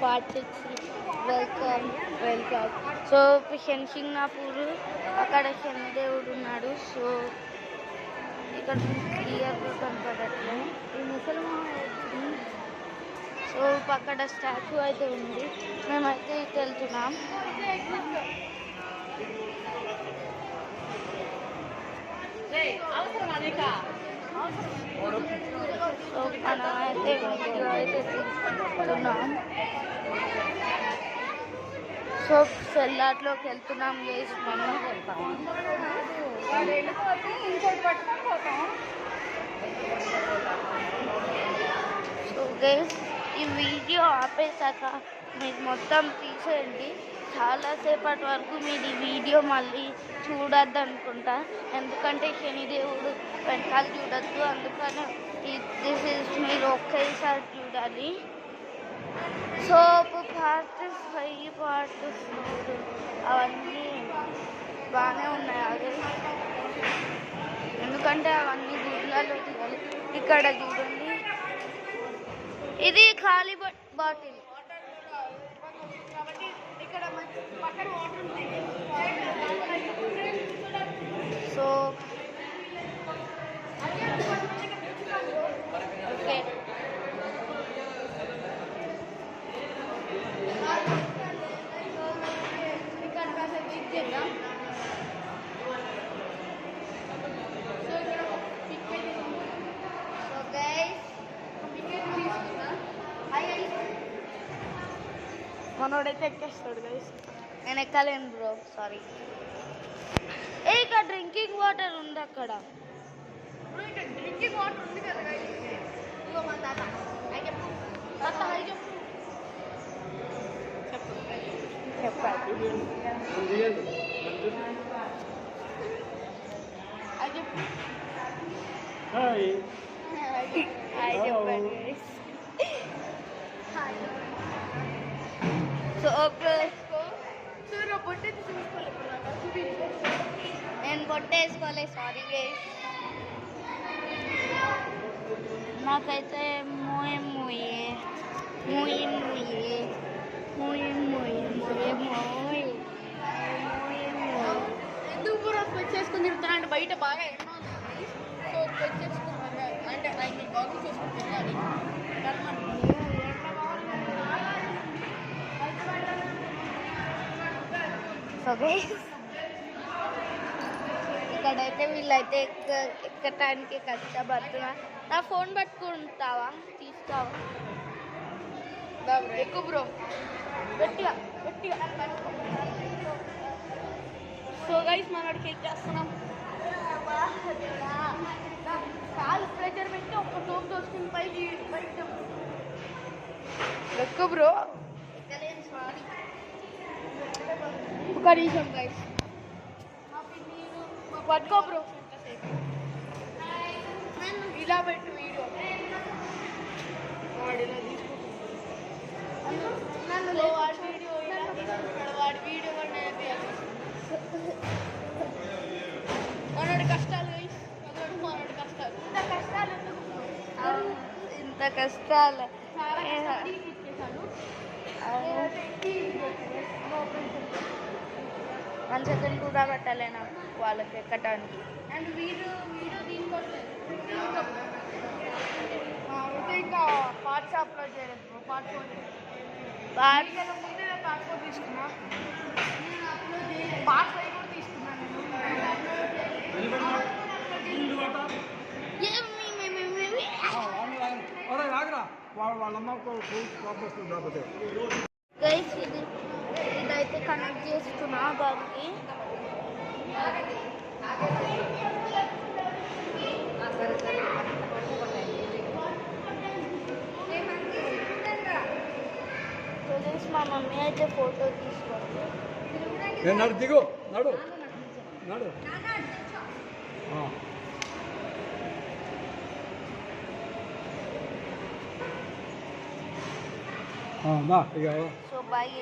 Part 6 welcome welcome. So Shanishingnapur అక్కడ శనిదేవుడు ఉన్నాడు. సో ఇక్కడ క్లియర్గా కనపడట్లే. సో అక్కడ స్టాచ్యూ అయితే ఉంది. మేమైతే ఇటు వెళ్తున్నాం. సో మనమైతే వీడియో అయితే తీసుకుంటున్నాం. సో సెల్లాట్లోకి వెళ్తున్నాం గైస్. మనం సో గైస్ ఈ వీడియో ఆపేశాక మీరు మొత్తం తీసేయండి. చాలాసేపటి వరకు మీరు ఈ వీడియో మళ్ళీ చూడొద్దు అనుకుంటా, ఎందుకంటే శనిదేవుడు వెనకాల చూడొద్దు. అందుకని దిస్ ఇస్ మీరు ఒకేసారి చూడాలి. సో పార్ట్ 5 పార్ట్ 4 అవన్నీ బాగానే ఉన్నాయి. అదే ఎందుకంటే అవన్నీ గుడ్లలో తీయాలి. ఇక్కడ చూడండి, ఇది ఖాళీ బాటిల్. సో ఓకే, మనోడైతే ఎక్కేస్తాడు గైస్. నేను ఎక్కలేను బ్రో, సారీ. ఇక్కడ డ్రింకింగ్ వాటర్ ఉంది. అక్కడ డ్రింకింగ్ వాటర్ ఉంది కదా గైస్. చెప్పాలి. చెప్పండి. సో నేను పొట్టేసుకోలే, సారీ గైస్. నాకైతే మూయే మూయే మూయే మూయే మూయే మూయే మూయే మూయే ఎందుకు కూడా వచ్చేసుకుని తిరుగుతున్నా అంటే బయట బాగా ఎన్నో ఉంది. సో వచ్చేసుకుంటాను అంటే ఆయన బాగు చేసుకుని తిరగాలి. సో గైస్ ఇక్కడైతే వీళ్ళైతే ఎక్కటానికి కష్టపడుతున్నా. నా ఫోన్ పట్టుకుంటావా, తీస్తావా? ఎక్కువ బ్రో, గట్టిగా గట్టిగా. సో గైస్ మనం చెక్ చేస్తున్నాం. కాలు ప్రెషర్ పెట్టి ఒక్క టోప్ దోసుకుని పైకి ఎక్కువ బ్రో. సారీ, ఒక నిమిషం గైస్. పట్టుకో బ్రో, ఇలా పెట్టు వీడియో. వాడు ఇలా తీసుకుంటాడు, వాడి వీడియో ఇలా తీసుకుంటాడు. వాడి వీడియో కూడా మనోడి కష్టాలు గైస్, మనోడి కష్టాలు. ఇంత కష్టాలు 1 సెకండ్ కూడా పెట్టలేనా వాళ్ళకి ఎక్కడానికి. అండ్ వీడియో దీనికోసం ఇంకా పార్ట్స్ అప్లోడ్ చేయలేదు. పార్ట్ 4 ముందే పార్ట్ 4 తీసుకున్నా. పార్ట్ 5 కూడా తీసుకున్నాను గైస్. ఇదైతే కనెక్ట్ చేస్తున్నా దానికి. మా మమ్మీ అయితే ఫోటో తీసుకోండి. నడు దిగు, నడు నడు. So bye.